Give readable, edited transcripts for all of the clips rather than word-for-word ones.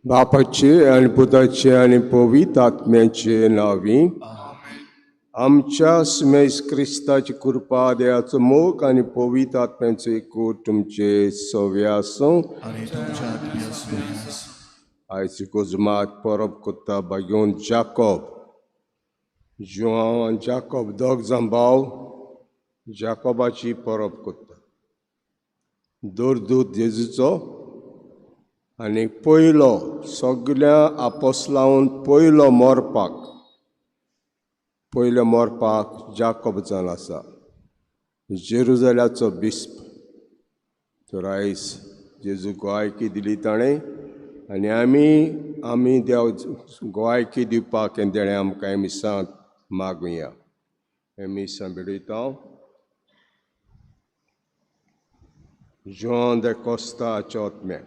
बापाचे आणि पुताचे आणि पवित्र आत्म्याचे नावी आमच्या स्मेस क्रिस्ताची कृपा देवाचो मोग आणि पवित्र आत्म्याचो एकूट तुमचे सव्यासो आयज गोजमात परब कोत्ता बागेवन जाकोब जुआंव आनी जाकोब दोग जाण भाव जाकोबाची परब कोत्ता दोरदूत जेजूचो आनी पयलो सगळ्या आपोस्लांवन पयलो मोरपाक जाकोब जावन आसा जेरुजल्याचो बिस्प तर आयज जेजू गोंयकी दिली ताणें आनी आमी देव गोंयकी दिवपाक तेणें आमकां हे मिसांत मागुया हे मिसां बेडयता João de Costa Chotme.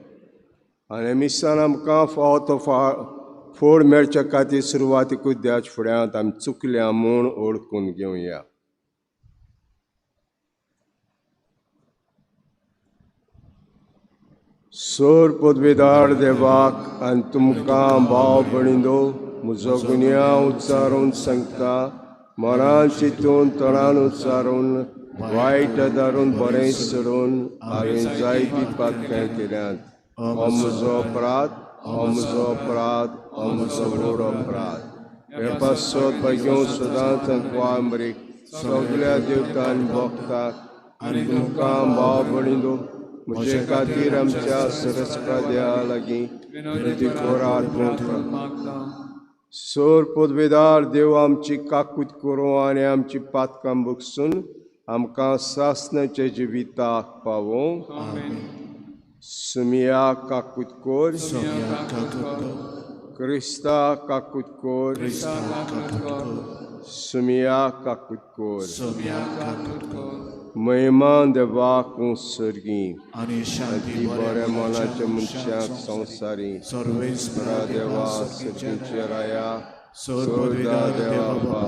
आनी मिसान आमकां फोड मेळच्या खातीर सुरवातीकूच देवाच्या फुड्यांत आमी चुकल्या म्हूण ओळखून घेवया. सोर पदवेदार देवाक आनी तुमकां भाव भणिंदो म्हजो गुन्यांव उच्चारून सांगता मनान चिंतून तोंडान उच्चारून वायट दारून बरें सोडून हांवें जायतीं पातकां केल्यांत हो म्हजो अपराध हो म्हजो व्हड अपराध हे पासत बागेवन सदांच गोंयभरीक सगळ्या देवतांनी भोगतात आनी तुमकां भाव भणिंदो म्हजे खातीर आमच्या सरस्वता देवा लागीं विनंती करात. सोर पदवेदार देव आमची काकूट करूं आनी आमची पातकां भुगसून आमकां सासणाच्या जिविताक पावों. सुमिया काकूट कोर क्रिस्ता काकूट कोर सुमिया काकूट कोर महिमान देवाक सर्गी आनी शांती बऱ्या मनाच्या मनशाक संवसारी सर्वेस्परा देवा सगळींचे राया सोदा देवा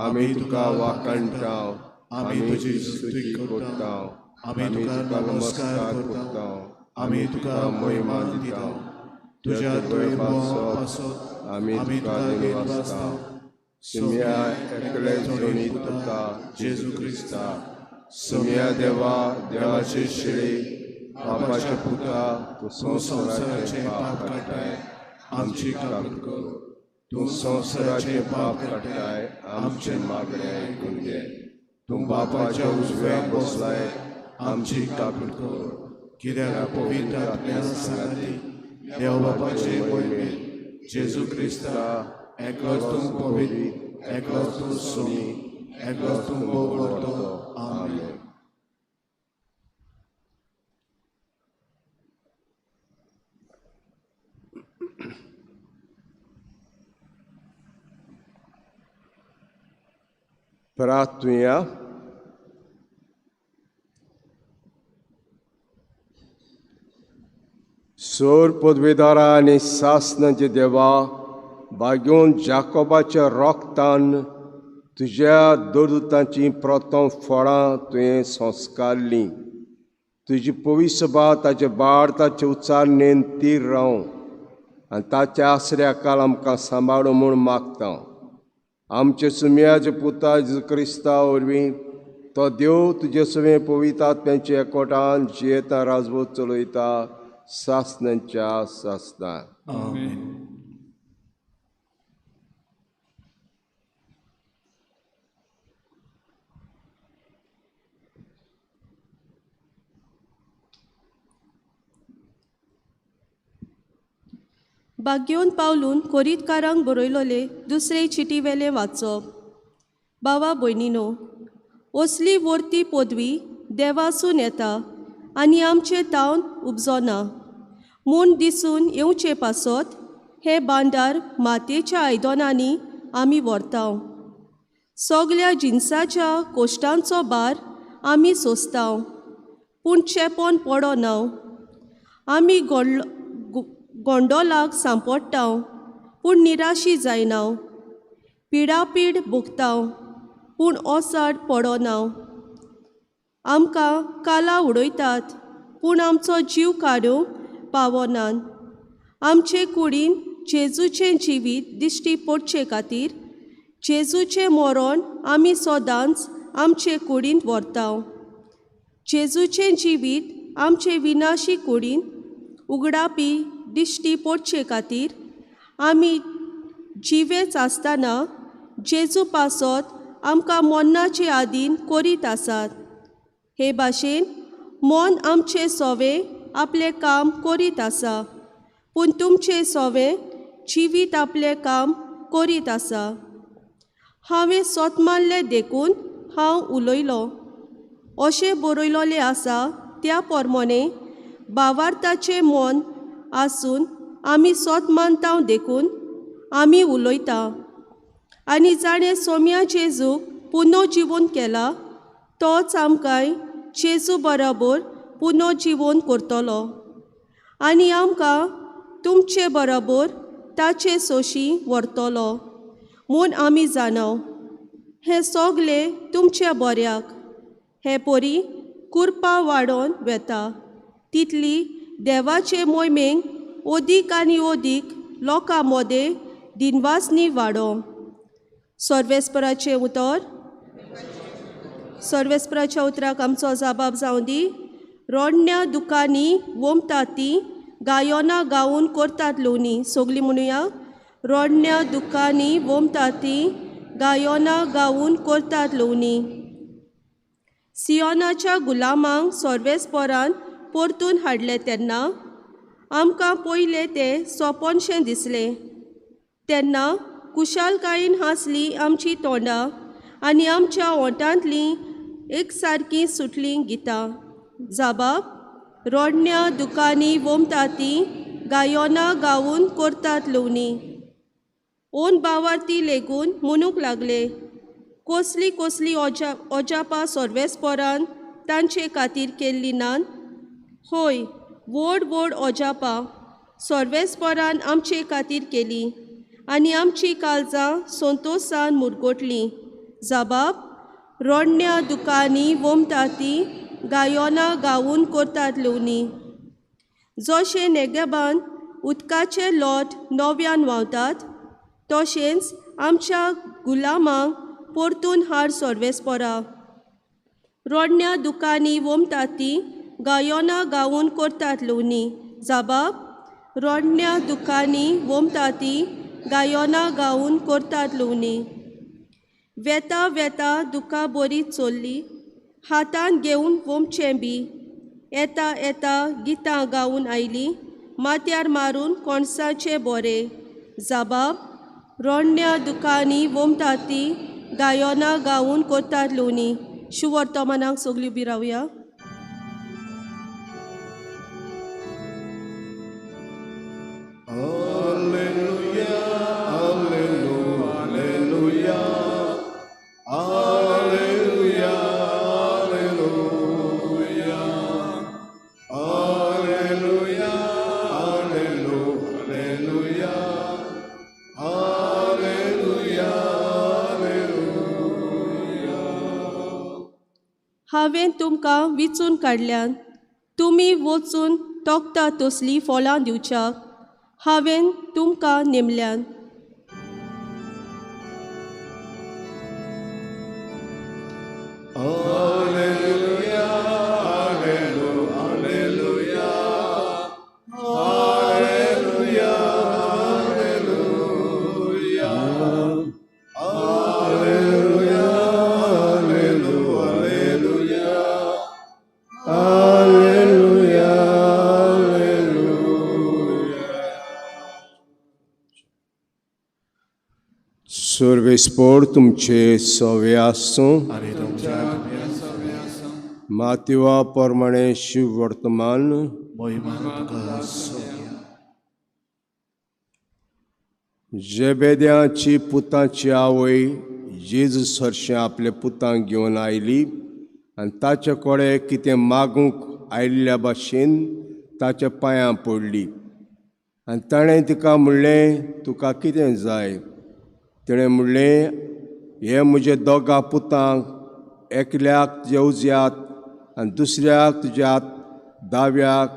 आमी तुका वाकणटाव आमी तुजी स्तुती करताव आमी तुका नमस्कार करताव आमी तुका महिमा दिताव तुज्या पासत आमी तुका दिवासताव. सुमिया एकले जोडीत तुका जेजू क्रिस्ता सुमिया देवा देवाचे शिळे पापाचे पुता तूं संवसाराचे पाप काडटाय आमची काकूट कर. तूं संवसाराचे पाप काडटाय आमचे मागणे आयकून घे. तूं बापाच्या उजव्या बसलाय आमची काकूट कर. कित्याक पवित्र आत्म्या सांगाती देव बापाचे मोहिमेंत जेजू क्रिस्ता एकलोच तूं पवित्र एकलोच तूं सोमी एकलोच तूं भोग करतो. आमेन. Pratuja सोर पदवेदारा आनी सासणाचे देवा बागेवन जाकोबाच्या रोगतान तुज्या दोरदूतांची प्रथम फळां तुवें संस्कारलीं. तुजी पवित्र सभा ताचे बाळ ताचे उच्चारणेन तीर रावं आनी ताच्या आसऱ्या काल आमकां सांबाळूं म्हूण मागता. आमचे सुमियाचे पुता जेजू क्रिस्ता वरवीं तो देव तुजे सवे पवित्र आत्म्याचे एकवटान जियेता राजवट चलयता सासणांच्या सासणान. बागेवन पावलून कोरीतकारांक बरयलोले दुसरे चिटी वेले वाचप. बावा भयणीनो, असली वर्ती पदवी देवासून येता आनी आमचे तावन उपजोना म्हूण दिसून येवचे पासत हे भांडार मातयेच्या आयदनांनी आमी व्हरताव. सगळ्या जिन्साच्या कोश्टांचो भार आमी सोंसताव पूण चेपोन पडो नाव. आमी गोंडोलाक सांपडटाव पूण निराशी जायनाव. पिडापीड भोगताव पूण ओसाड पडो नाव. आमकां काला उडयतात पूण आमचो जीव काडूंक पावनान. आमचे कुडीन जेजूचें जिवीत दिश्टी पडचे खातीर जेजूचें मरण आमी सदांच आमचे कुडींत व्हरताव. जेजूचें जिवीत आमचे विनाशी कुडीन उगडापी दिश्टी पडचे खातीर आमी जिवेच आसतना जेजू पासत आमकां मरणाचे आदीन करीत आसात. हे भाशेन मन आमचे सोवे आपलें काम करीत आसा, पूण तुमचे सोवे जिवीत आपलें काम करीत आसा. हांवें सोत मारलें देखून हांव उलयलों अशें बरयलोलें आसा. त्या प्रमाणे भावार्थाचें मन आसून आमी सोत मानताव देखून आमी उलयता. आनी जाणें सोम्या जेजूक पुनर्जीवन केला तोच आमकांय जेजू बरोबर पुनर्जीवन करतलो आनी आमकां तुमचे बरोबर ताचे सोशी व्हरतलो म्हूण आमी जाणाव. हें सगलें तुमच्या बऱ्याक. हे परी कृपा वाडोवन वेता तितली देवाचे मोहिमेक ओदीक आनी ओदीक लोकां मदें दिनवासनी वाडो. सर्वेस्पराचें उतर. सर्वेस्पराच्या उतराक आमचो जबाब जावं दी. रोडण्या दुकानी वोमतात ती गायोना गावून करतात लोणी. सोगली म्हणुया. रोडण्या दुकानी वोमतात ती गायोना गावून करतात लोणी. सियोनाच्या गुलामांक सर्वेस्परान परतून हाडले तेन्ना आमकां पयलें तें सोंपोनशें दिसलें. तेन्ना कुशालकायेन हांसली आमची तोंडां आनी आमच्या ओंठांतलीं एक सारकीं सुटलीं गितां. जबाब. रोडण्या दुकानी वोमतात ती गायोना गावून करतात लोणी. ओन भावार्थी लेगून म्हणूंक लागले, कसली कसली ओजापां सर्वेस्परान तांचे खातीर केल्ली नात. होय, व्हड व्हड ओजापां सर्वेस्परान आमचे खातीर केली आनी आमची काळजां संतोशान मुरगोटलीं. जबाब. रोडण्या दुकानी वोमतात ती गायोना गावून करतात लोणी. जशें नेगेबान उदकाचे लोट नव्यान व्हांवतात तशेंच आमच्या गुलामांक परतून हाड सर्वेस्परा. रोडण्या दुकानी वोमतात ती गायोना गावून करतात लोणी. जबाब. रोडण्या दुकानी वोमतात ती गायोना गावून करतात लोणी. वेता वेता दुकां बरी चोल्ली हातान घेवन वोमचें बी. येता येता गितां गावून आयली माथ्यार मारून कोणसाचे बोरे. जबाब. रोडण्या दुकानी वोमतात ती गायोना गावून करतात लोणी. शुवर्तमानाक सगली उबी रावया. हांवें तुमकां विचून काडल्यान तुमी वचून तोखता तसली फळां दिवच्याक हांवें तुमकां नेमल्यान. सर्वेस्पर तुमचे सवे आसूं. मातवा प्रमाणे शिव वर्तमान. जेबेद्याची पुताची आवय जेजू सरशें आपल्या पुतांक घेवन आयली आनी ताचे कडेन कितें मागूंक आयिल्ल्या भाशेन ताच्या पांयां पडली आनी ताणें तिका म्हणलें, तुका कितें जाय? तिणें म्हणलें, हे म्हजे दोगां पुतांक एकल्याक तुज्या उजव्यात आनी दुसऱ्याक तुज्या दाव्याक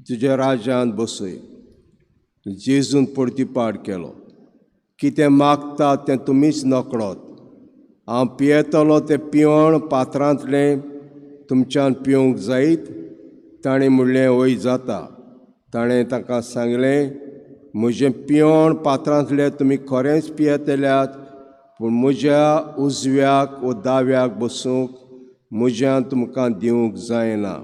तुज्या राज्यांत बसय. जेजून परतीपाड केलो. कितें मागता तें तुमीच नकळोत. हांव पियेतलो तें पिवण पात्रांतलें तुमच्यान पिवंक जायत. ताणें म्हणलें, वय जाता. ताणें ताका सांगलें, म्हजें पिवण पात्रांतलें तुमी खरेंच पियेतल्यात, पूण म्हज्या उजव्याक व दाव्याक बसूंक म्हज्यान तुमकां दिवंक जायना.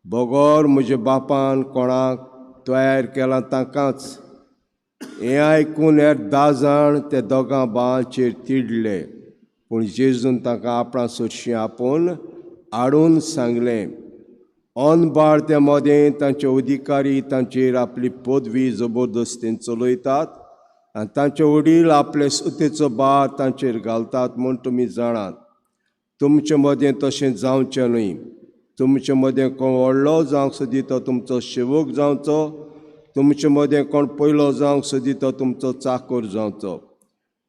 बोगोर म्हज्या बापान कोणाक तयार केलां ताकाच. हें आयकून हेर 10 जाण ते दोगां भावांचेर तिडले. पूण जेजून ताका आपणा सोडशी आपोवन हाडून सांगलें, ओनबार ते मोदें तांचे अधिकारी तांचेर आपली पदवी जबरदस्तीन चलयतात आनी तांचे वडील आपले सुतेचो भार तांचेर घालतात म्हूण तुमी जाणात. तुमचे मदें तशें जावचें न्हय. तुमचे मदें कोण व्हडलो जावंक सोदी तो तुमचो सेवक जावचो. तुमचे मदें कोण पयलो जावंक सोदी तो तुमचो चाकर जावचो.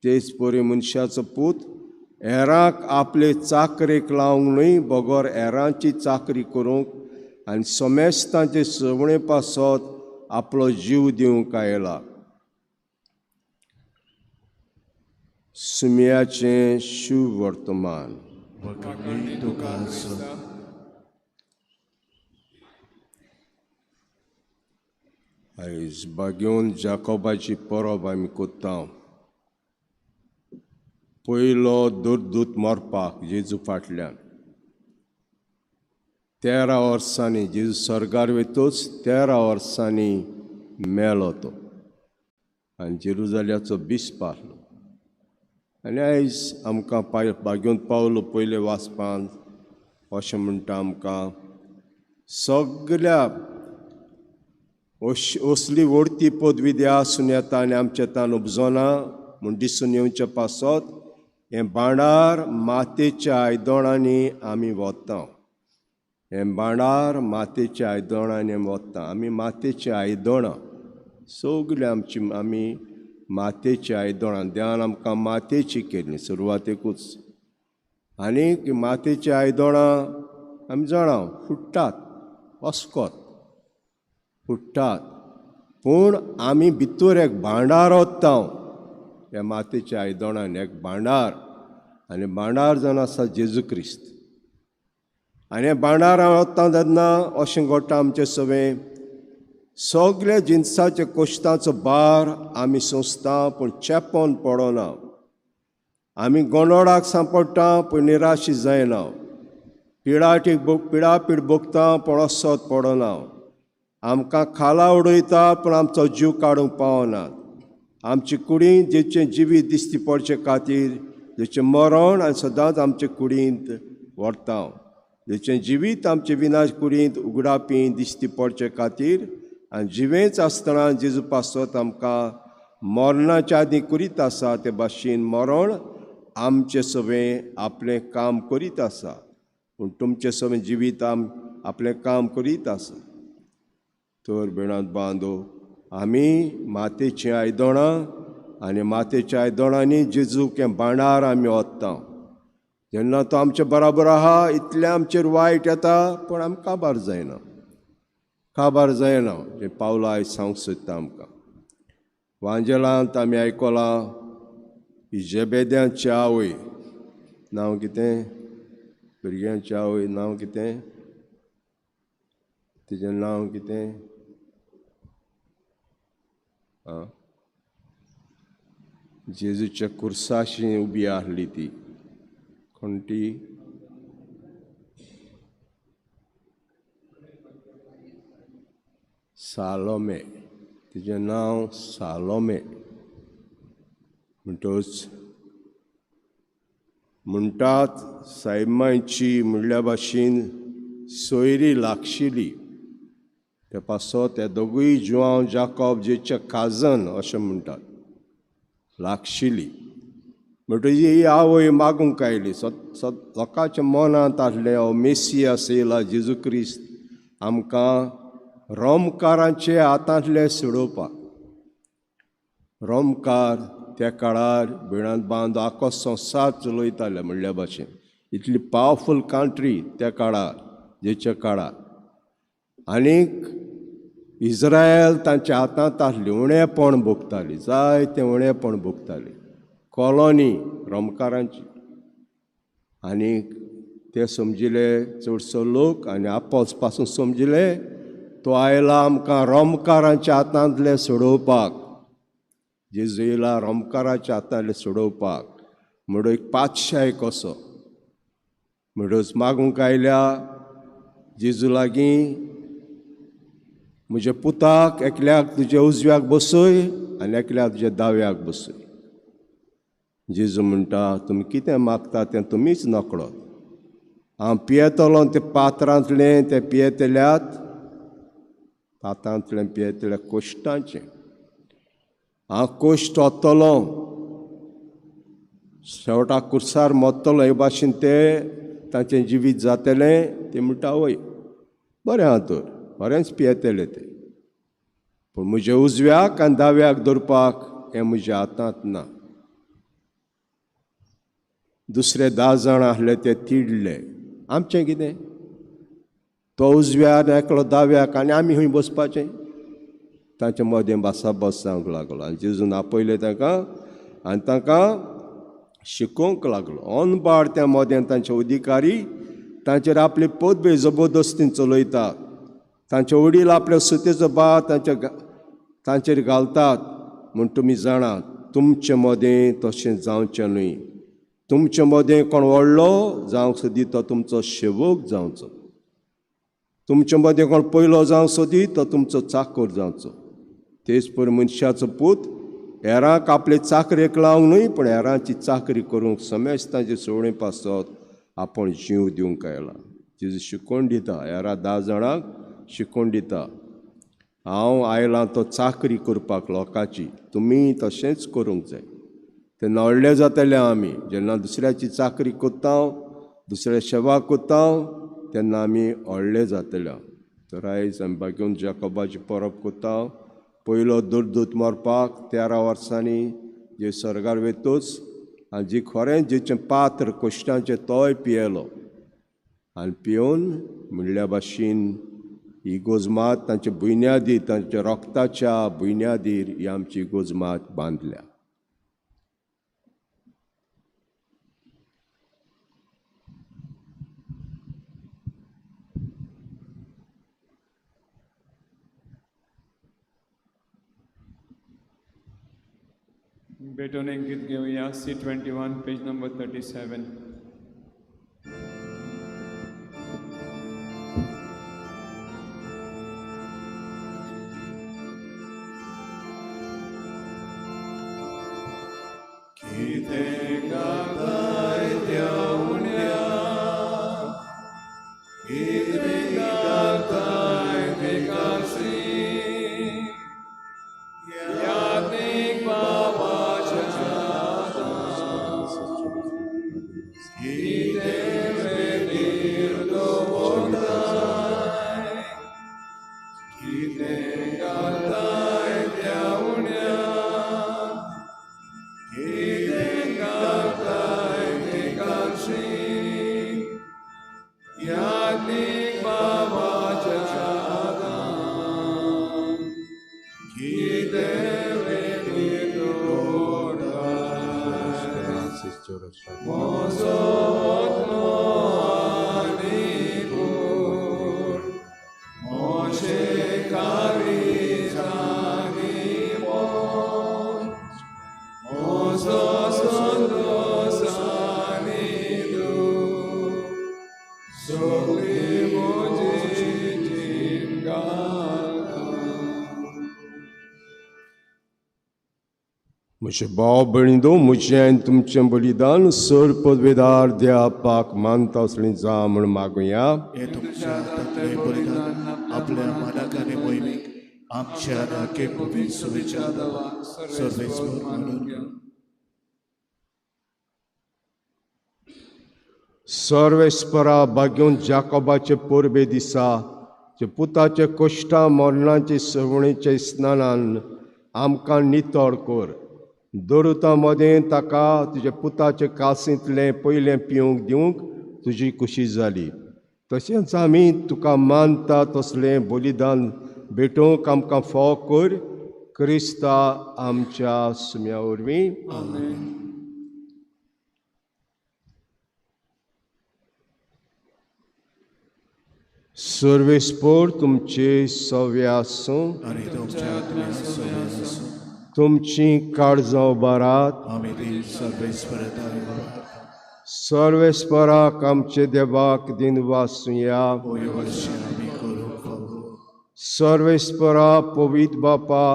तेच परी मनशाचो पूत हेरांक आपले चाकरेक लावंक न्हय, बोगोर हेरांची चाकरी करूंक आनी सोमेस्तांचे सवणे पासत आपलो जीव दिवंक आयला. सुमयाचें शुभ वर्तमान. आयज बागेवन जाकोबाची परब आमी कोत्ता. पयलो दूत मरपाक जेजू फाटल्यान 13 वर्सांनी जेजू स्वर्गार वयतूच 13 वर्सांनी मेलो तो आनी जेरुजाल्याचो बीस पासलो. आनी आयज आमकां बागेवन पावलो पयले वाचपान अशें म्हणटा आमकां, सगल्या असली व्हडती पदवी दिया आसून येता आनी आमचे तान उपजना म्हूण दिसून येवचे पासत हें भांडार मातयेच्या आयदोणांनी आमी वता. हें भांडार मातयेच्या आयदोणांनी आमी वता. आमी मातयेची आयदोणां सगलीं आमी मातयेची आयदोणां. देवान आमकां मातयेची केल्लीं सुरवातेकूच. आनीक मातयेची आयदोणां आमी जाणा फुट्टात, वस्कोत फुट्टात. पूण आमी भितर एक भांडार ओत्ता. ह्या मातयेच्या आयदोणान एक भांडार, आनी भांडार जावन आसा जेजू क्रिस्त. आनी हें भांडार ओत्ता तेन्ना अशें घडटा आमचें सवें, सगल्या जिन्साच्या कश्टांचो भार आमी सोंसता पूण चेंपोन पडना. आमी गोंडोडाक सांपडटा पूण निराशी जायना. पिडापीड भोगता पूण असोत पडना. आमकां खाला उडयता पूण आमचो जीव काडूंक पावनात. आमचे कुडींत जेचें जिवीत दिश्टी पडचे खातीर जेचें मरण आनी सदांच आमचे कुडींत व्हरता. जेचें जिवीत आमचे विनाश कुडींत उगडापी दिश्टी पडचे खातीर आनी जिवेंच आसतना जेजू पासत आमकां मरणाच्या आदीं करीत आसा ते भाशेन मरण आमचें सवें आपलें काम करीत आसा. पूण तुमचें सवें जिवीत आपलें काम करीत आसा. तर बिणांत बांदो आमी मातयेचीं आयदोणां आनी मातयेच्या आयदोणांनी जेजूक हें भांडार आमी ओत्ता. जेन्ना तो आमचे बराबर आहा इतलें आमचेर वायट येता पूण आमकां काबार जायना. जें पावलो आयज सांगूंक सोदता आमकां. वांजेलांत आमी आयकलां की जेबेद्याची आवय, नांव कितें भुरग्यांची आवय नांव कितें, तिजें नांव कितें, जेजूच्या कुर्साशी उबी आहली ती कोण ती, सालोमे. तिजें नांव सालोमे. म्हणटच म्हणटात सायमायची म्हणल्या भाशेन सोयरी लागशिली. ते पासत ते दोगूय जुआंव जाकोब जेचे काजन अशें म्हणटात, लागशिली. म्हणटच ही आवय मागूंक आयली. लोकांच्या मनांत आसलें हो मेसियास येयला जेजू क्रिस्त आमकां रोमकारांचे हातांतले सोडोवपाक. रोमकार त्या काळार बिणांत बांदो आख्खो संवसार चलयताले म्हणल्या भाशेन. इतली पावरफूल कंट्री त्या काळार जेच्या काळार. आनीक इस्रायल तांच्या हातांत आसली उणेपण भोगताली, जायते उणेपण भोगताली, कॉलनी रोमकारांची. आनी ते समजिले चडसो लोक आनी आपोस पासून समजिले तो आयला आमकां रोमकारांच्या हातांतले सोडोवपाक. जेजू येयला रोमकारांच्या हातांतले सोडोवपाक. म्हणून एक पातशाय कसो म्हणूच मागूंक आयल्या जेजू लागीं, म्हज्या पुताक एकल्याक तुज्या उजव्याक बसय आनी एकल्याक तुज्या दाव्याक बसय. जेजू म्हणटा, तुमी कितें मागता तें तुमीच नकळो. हांव पियेतलो ते पात्रांतलें तें पियेतल्यात, पात्रांतलें पियेतल्या कोश्टांचें. हांव कोश्ट वतलो, शेवटाक कुर्सार मोत्तलो, हे भाशेन ते तांचें जिवीत जातलें. ते म्हणटा वय बरें आहा तर, बरेंच पियेतले ते, पूण म्हज्या उजव्याक आनी दाव्याक दवरपाक हें म्हज्या हातांत ना. दुसरे 10 जाण आसले ते तिडले. आमचें कितें? तो उजव्याक एकलो दाव्याक आनी आमी खंय बसपाचें? तांचे मदें भासाभास जावंक लागलो. आनी जेजून आपयले तांकां आनी तांकां शिकोवंक लागलो. अनबाड त्या मदें तांचे अधिकारी तांचेर आपली पदवी जबरदस्तीन चलयतात. तांचे वडील आपल्या सुतेचो भार तांचेर घालतात. म्हूण तुमी जाणात, तुमचे मदें तशें जावचें न्हय. तुमचे मदें कोण व्हडलो जावंक सोदी तो तुमचो सेवक जावचो. तुमचे मदें कोण पयलो जावंक सोदी तो तुमचो चाकर जावचो. तेच पर मनशाचो पूत हेरांक आपले चाकरेक लावंक न्हय, पूण हेरांची चाकरी करूंक समेस्तांचे सोडे पासत आपूण जीव दिवंक आयला. जेजू शिकोवन दिता, हेरां 10 जाणांक शिकोवन दिता. हांव आयलां तो चाकरी करपाक लोकांची, तुमी तशेंच करूंक जाय. तेन्ना व्हडले जातले आमी. जेन्ना दुसऱ्याची चाकरी कोत्ता, दुसऱ्या सेवा कोत्ता, तेन्ना आमी व्हडले जातले. तर आयज आमी बागेवन जाकोबाची परब कोत्ता. पयलो दुर्दूत मरपाक 13 वर्सांनी जे स्वर्गार वेतूच, आनी जी खरेंच जेचें पात्र कोश्टांचें तोय पियेलो. आनी पिवन म्हणल्या भाशेन ही गोजमात तांच्या बुन्यादीर, तांच्या रोगताच्या बुन्यादीर ही आमची गोजमात बांदल्या. बेटोने गीत घेऊया. C21 page number 37. म्हजे भाव भयणींनो, म्हजें आनी तुमचें बलिदान सर पदवेदार देवापाक मानता असलें जा म्हूण मागुया. हे तुमच्या हातांतलें बलिदान आपल्या मनाक आनी मोहिमेक आमच्या नाके पवित्र सुवेच्या दावा सर्वेस्वर म्हणून. सर्वेस्परा भाग्योन जाकोबाचे पोरबे दिसा जे पुताचे कोश्टां मरणाचे सवणीचे स्नानान आमकां नितळ कर. दरुता मदें ताका तुज्या पुताचे कासींतलें पयलें पिवंक दिवंक तुजी खुशी जाली. तशेंच आमी तुका मानता तसलें बलिदान भेटूंक आमकां फोव कर क्रिस्ता आमच्या सुम्या वरवीं. सर्वेस्पोर तुमचे सव्या आसूं, आनी तुमच्या आत्म्या सव्या आसूं. तुमची काळजां उबारात. आमी ती सर्वेस्परताय सर्वेस्पराक आमचे देवाक दिन वासुया. होय वर्षी आमी करूंक फावो. सर्वेस्परा पवित्र बापा,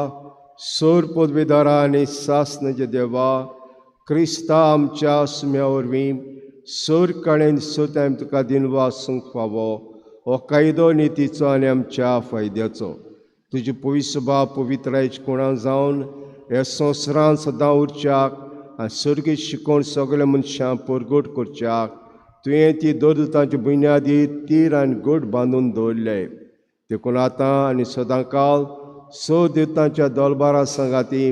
सोर पदवीदारा आनी सासणाचे देवा, क्रिस्ता आमच्या सुम्या वरवीं सोर कडेन सोताय तुका दिन वासूंक फावो. हो कायदो नितीचो आनी आमच्या फायद्याचो. तुजी पवित्र सभा पवित्रायच्या कोणाक जावन ह्या संवसारांत सदां उरच्याक आनी सर्गीत शिकोवन सगळ्या मनशां परगट करच्याक तुवें ती दोरदुतांची बुन्यादी तीर आनी गोट बांदून दवरले. देखून आतां आनी सदां काळ स देवतांच्या दरबारा सांगाती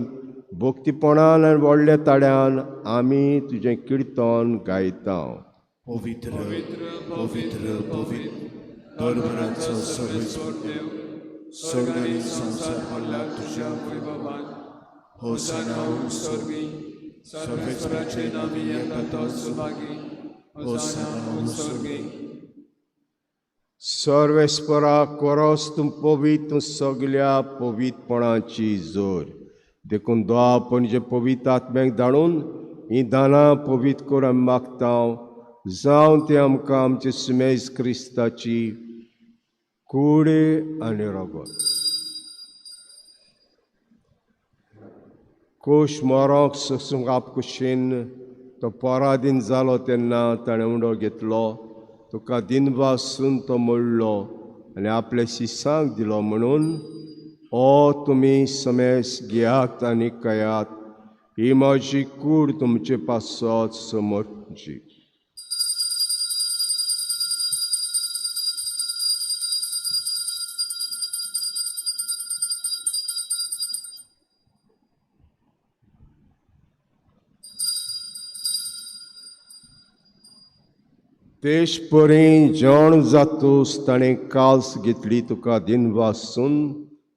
भक्तीपणान आनी व्हडल्या ताड्यान आमी तुजें किर्तन गायता. पवित्र पवित्र पवित्र दरबाराचो सर्वेस्पर देव, स्वर्ग आनी संवसार भरला तुज्या वैभवान. होसाना स्वर्गी, सर्वेस्पराचे नावी येता तो सुभागी. होसाना स्वर्गी. सर्वेस्परा कोरोस तुम पवित्र सगळ्या पवित्रपणाची जोर. देखून दोआ पणजे पवित्र आत्म्याक धाडून ही दानां पवित्र कर आमी मागता. जावं ते आमकां आमचे सुमेज क्रिस्ताची कूडे आनी रगत. कोश मोरोंक सोंसूंक आपकुशीन तो पराधीन जालो तेन्ना ताणें उंडो घेतलो. तुका दिन वासून तो मोडलो आनी आपल्या शिसांक दिलो म्हणून ओ तुमी समेस घेयात आनी कयात. ही म्हजी कूड तुमचे पासत समोरची. तेश परी जेवण जातूस ताणें काल्स घेतली. तुका दिन वासून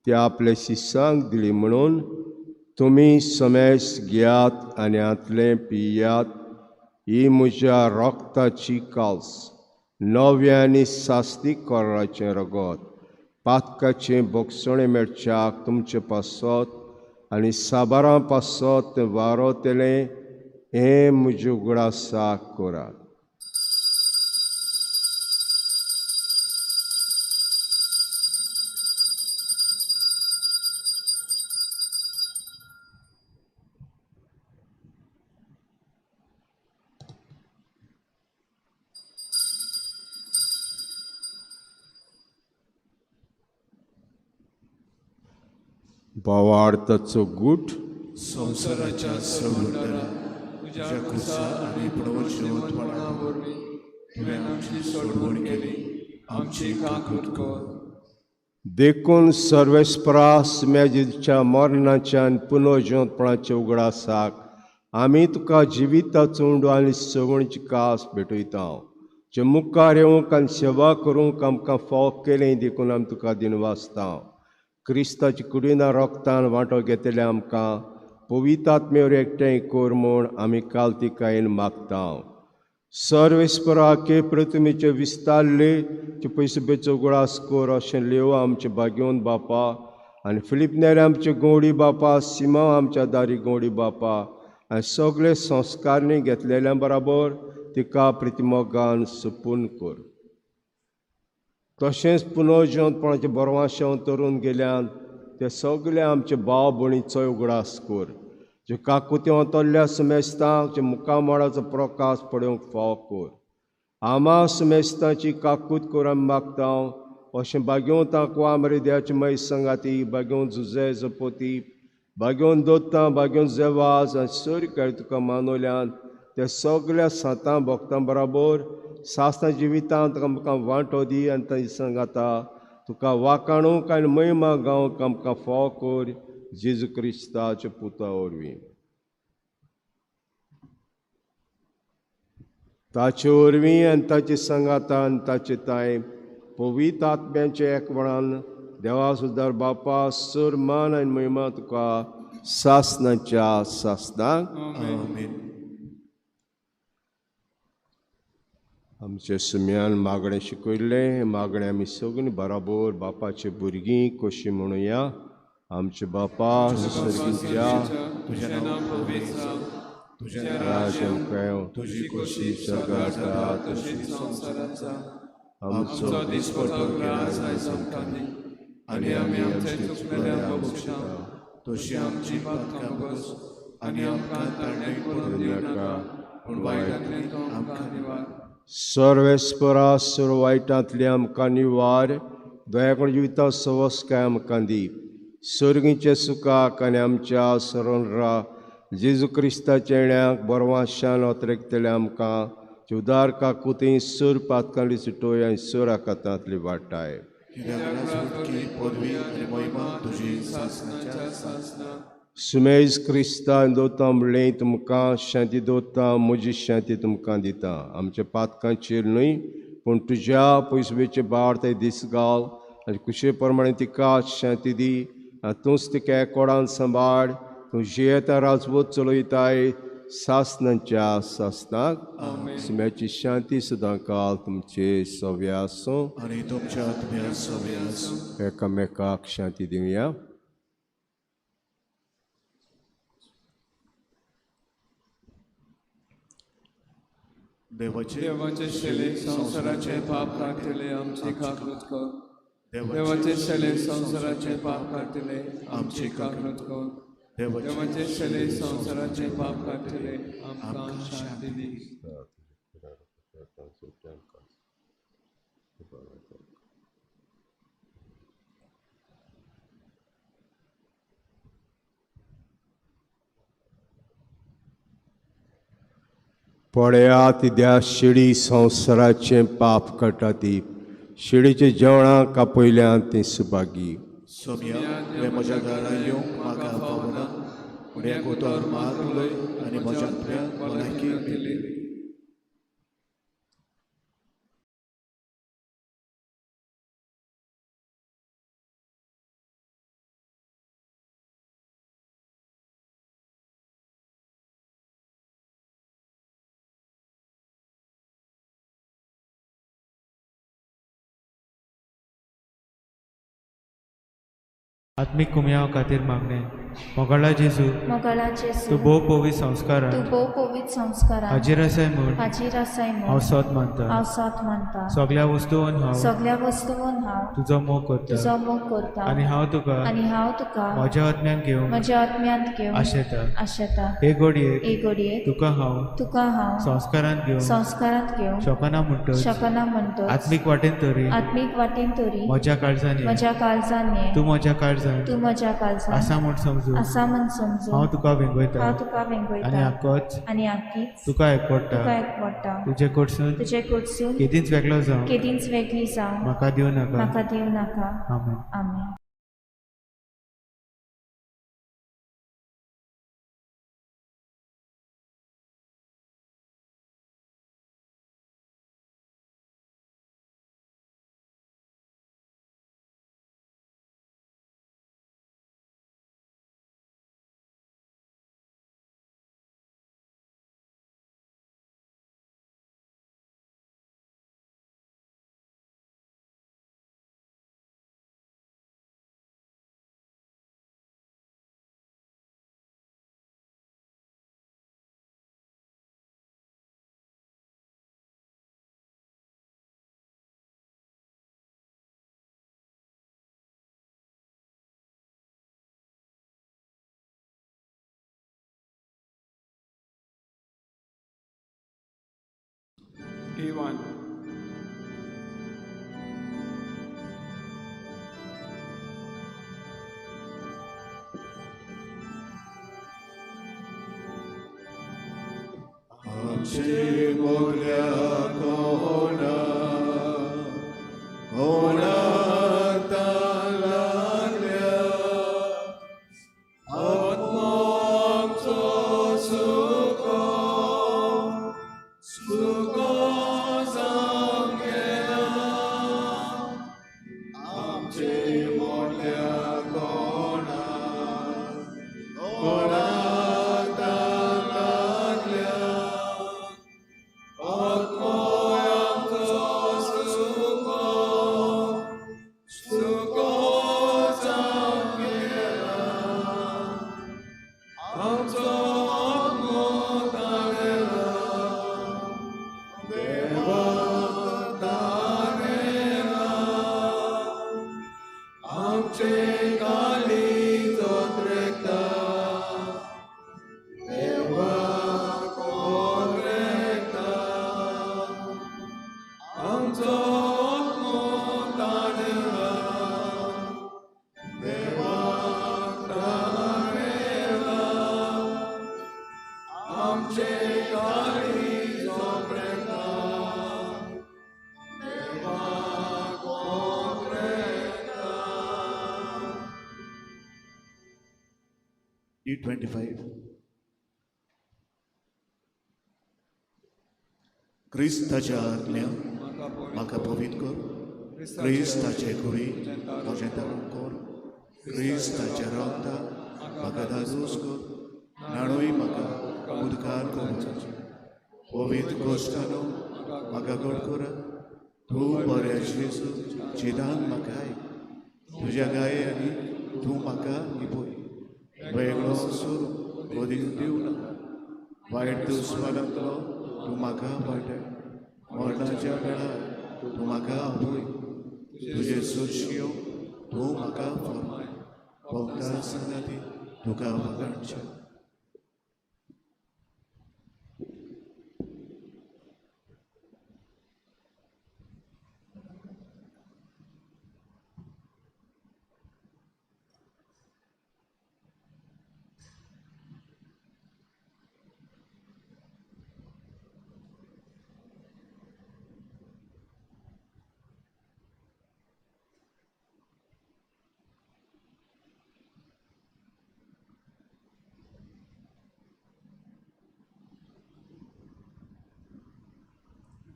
ती आपल्या शिसांक दिली म्हणून तुमी समेस घेयात आनी आतलें पियात. ही म्हज्या रोगताची काल्स, नव्या आनी सास्तीक कोराचें रगत. पातकाचें बोगसणें मेळच्याक तुमचे पासत आनी साबारां पासत तें वारोतेलें हें म्हजे उगडासाक करात. भावार्थाचो गूट. संवसाराच्या समुद्रा तुज्या खुसा आनी पुनर्जीवनपणा वरवीं तुवें आमची सोडवण केली. आमची काकूट कर. देखून सर्वेस्परास मेजेच्या मरणाच्या आनी पुनर्जीवनपणाच्या उगडासाक आमी तुका जिविताचो उंडो आनी सगळींची कास भेटयता. जे मुखार येवंक आनी सेवा करूंक आमकां फोव केलें देखून आमी तुका दिन वाचता. क्रिस्ताची कुडीना रोगतान वांटो घेतले आमकां पवित्र आत्मेवर एकठांय कर म्हूण आमी काल्तिकायेन मागता. सर्वेस्परा के प्रतिमेचे विस्तारले ते पयसुबेचो उगडास कर अशें लेव आमचे भाग्यवन बापा आनी फिलिपनेर आमचे गवडी बापा, सिमा आमच्या दारी गवडी बापा आनी सगळे संस्कारनी घेतलेल्या बराबर तिका प्रतिमोगान सुपून कर. तशेंच पुनर्जीवनपणाचे बरवाशें तरून गेल्यान ते सगळे आमचे भाव भयणीचोय उगडास कर. जे काकुती वतल्ल्या सुमेस्तांक जे मुखामळाचो प्रकाश पडोवंक फाव कर. आमा सुमेस्तांची काकूत कर आमी मागता. अशें भाग्यवंतांक वामरे देवाचे मै संगाती, भाग्यवंत जुजे जपोती, भाग्यवंत दोत्तां, भाग्यवंत जेवाज आनी सर खेळ तुका मानवल्यान त्या सगळ्या सातां भक्तां बराबर सासना जिवितांत आमकां वांटो दी आनी तांची सांगाता तुका वाखाणूंक आनी महिमा गावंक आमकां फाव कर. जेजू क्रिस्ताचे पुता वरवीं. ताचे वरवीं आनी ताचे सांगाता आनी ताचे ताय पवित्र आत्म्याचे एकवणान देवा सुदार बापा सुर मान आनी महिमा तुका सासनाच्या सासनाक आमेन. आमचे सुम्यान मागणें शिकयल्लें मागणें आमी सगळीं बराबर बापाचे भुरगीं कशीं म्हणुया. आमचे बापा सर्गीच्या तुझें नांव पवित्र जावं, तुझें राजन कळ्यो तुजी खुशी स्वर्गांत आसा तशीच संवसारांत जावं. आमचो आमचो दिसपटो आज आयज आमकां दी, आनी आमी आमचे चुकलेल्यांक बक्षिता. तशी आमची पातकां बस, आनी आमकां तारण्याक पडून दिवं नाका, पूण वायटांतल्यान तूं आमकां निवार. सर्वेस्परा सर्व वायटांतले आमकां निवार, दयाकोण जिविता सवस्काय आमकां दी. सर्गीचे सुखाक आनी आमच्या सरोनरा जेजू क्रिस्ताच्या येण्याक बरवाशान ओतरेकतले आमकां उदारका कुती सूर पातकांतली सुटोय आनी सूर आकांतांतली वाटाय. कित्याक राजवटकी पदवी आनी महिमा तुजी सासनाच्या सासना. सुमेज क्रिस्ता दोता म्हणलें तुमकां शांती दोता, म्हजी शांती तुमकां दिता. आमच्या पातकांचेर न्हय पूण तुज्या पयसुबेचे बाळ ते दीस घाल आनी कुशे प्रमाणे तिका शांती दी. आनी तूंच तिका एकोडान सांबाळ. तूं जियेता राजवत चलयताय सासनांच्या सासनाक. सुम्याची शांती सदां काल तुमचे सव्य आसूं. आनी तुमच्या आत्म्या सव्य आसूं. एकामेकाक शांती दिवया. देवाचे शेले संवसाराचे पाप काढतले आमची काकरूत कर. देवाचे शेले संवसाराचे पाप काढतले आमची काकरूत कर. देवाचे शेले संवसाराचे पाप काढतले आमकां शांती दी. पळयात द्या शिडी संवसाराचें पाप काडटा ती. शिडीच्या जेवणाक आपयल्यान ती सुभागी. सोम्या तुवें म्हज्या घरा येवंक म्हाका फावना, पूण एक उतर मात उलय आनी म्हज्या आत्म्याक भलायकी दिली. आत्मीक कुमयाव खातीर मागणें. मोगाळा जेजू मोगाळा जेजू तूं भोव पवित्र संस्कारान तूं भोव पवित्र संस्कारान हाजीर आसाय म्हूण हाजीर आसाय हांव म्हूण सोत मानता. हांव साथ मानता. सगळ्या वस्तूंन हांव सगळ्या वस्तूंन हांव तुजो मोग करता तुजो मोग करता. आनी हांव तुका आनी हांव तुका म्हज्या आत्म्यान घेवंक म्हज्या आत्म्यांत घेवन आशेता. आशेता. हे घडयेक एक घडयेक तुका हांव तुका हांव संस्कारांत घेवंक संस्कारांत घेवन शकना म्हणटच शकना म्हणटच आत्मीक वाटेन तरी आत्मीक वाटेन तरी म्हज्या काळजांनी म्हज्या काळजांनी तूं म्हज्या काळजांत तूं म्हज्या काळजांत आसा म्हूण समजून आसा म्हूण समजून हांव तुका वेंगयता हांव तुका आनी वेंगयता आक्कोच आनी आखीच तुका एकवडटा. तुका एकवडटा. तुजे कडसून तुजे कडसून केदींच वेगळो जावं केदींच वेगळी जावं म्हाका दिवं नाका. म्हाका दिवं नाका. आमेन. आमेन. Ivan. आमचे मोगल्या कोणा कोणाक लागल्या आत्माचो सुको सुको जावं गेला. आमचे T25. Cristaच्या आज्ञा म्हाका पवित्र कर, क्रिस्ताचे कुडी म्हजें तरण कर, क्रिस्ताचे रगत म्हाका धादोस कर, नाणूय म्हाका उदकार कर, पवित्र गोश्टानो म्हाका घोड कर, तूं बऱ्या जेजू चिदान म्हाका आयक, तुज्या गायांनी तूं म्हाका निपय, वेगळो सूर कदीच दिवं नाका, वायट दुस्मानांतलो तूं म्हाका वाटय, मरणाच्या वेळार तूं म्हाका आपय, तुजे सुरशियो तूं म्हाका फरमाय, भोवता संगती तुका वगडचे.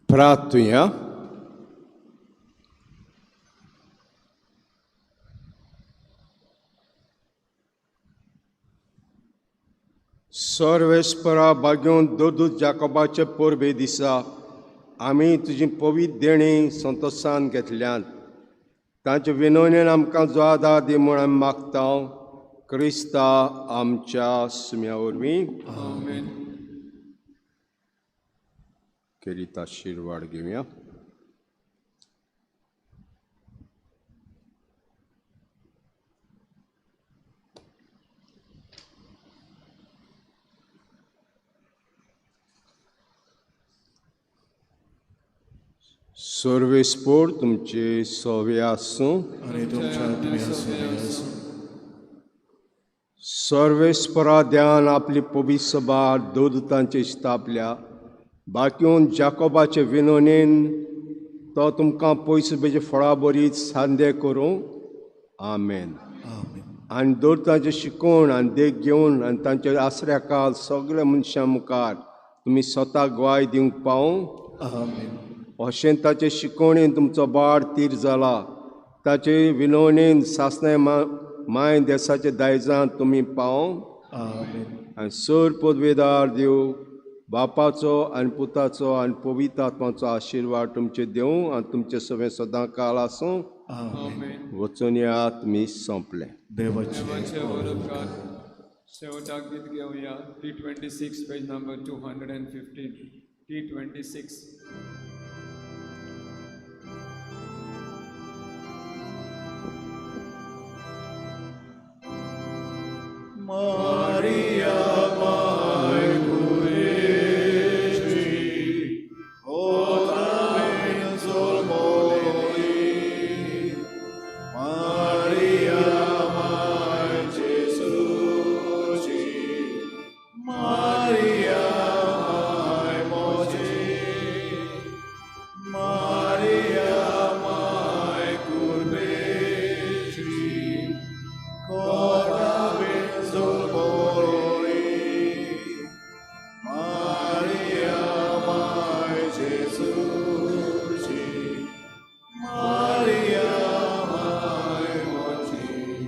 Pratuja. सर्वेस्परा बागेवन दोदूत जाकोबाचे पोरबे दिसा आमी तुजी पवित्र देणी संतोशान घेतल्यात. तांचे विनवणेन आमकां जो आदार दी म्हूण आमी मागता, क्रिस्ता आमच्या सुम्या वरवीं. आमेन. केरीत आशीर्वाद घेवया. सर्वेस्पोर तुमचे सवे आसूं आनी तुमच्या आत्म्या सवे आसूं. सर्वेस्परा ध्यान आपली पवित्र सभा दोदूतांचे स्थापल्या बाकीवन जाकोबाचे विनवणेन तो तुमकां पयस बेजे फळां बरीच सांदे करूं. आमेन. आमेन. आनी दोरतांचे शिकोवण आनी देख घेवन आनी तांचे आसऱ्या काल सगळ्या मनशां मुखार तुमी स्वता ग्वाय दिवंक पावूं. आमेन. अशें ताचे शिकोवणेन तुमचो बाळ तीर जाला. ताचे विनवणेन सासणाय माय देसाचे दायजांत तुमी पावूं. आमेन. आनी सर पदवेदार देव बापाचो आनी पुताचो आनी पवित्र आत्माचो आशिर्वाद तुमचे देवं आनी तुमचे सगळें सदां काल आसूं. आमेन. वचून येयात. मी संपलें. देवाचे वरपकार शेवटाक गीत घेवया. T26 page number 215. T26. मा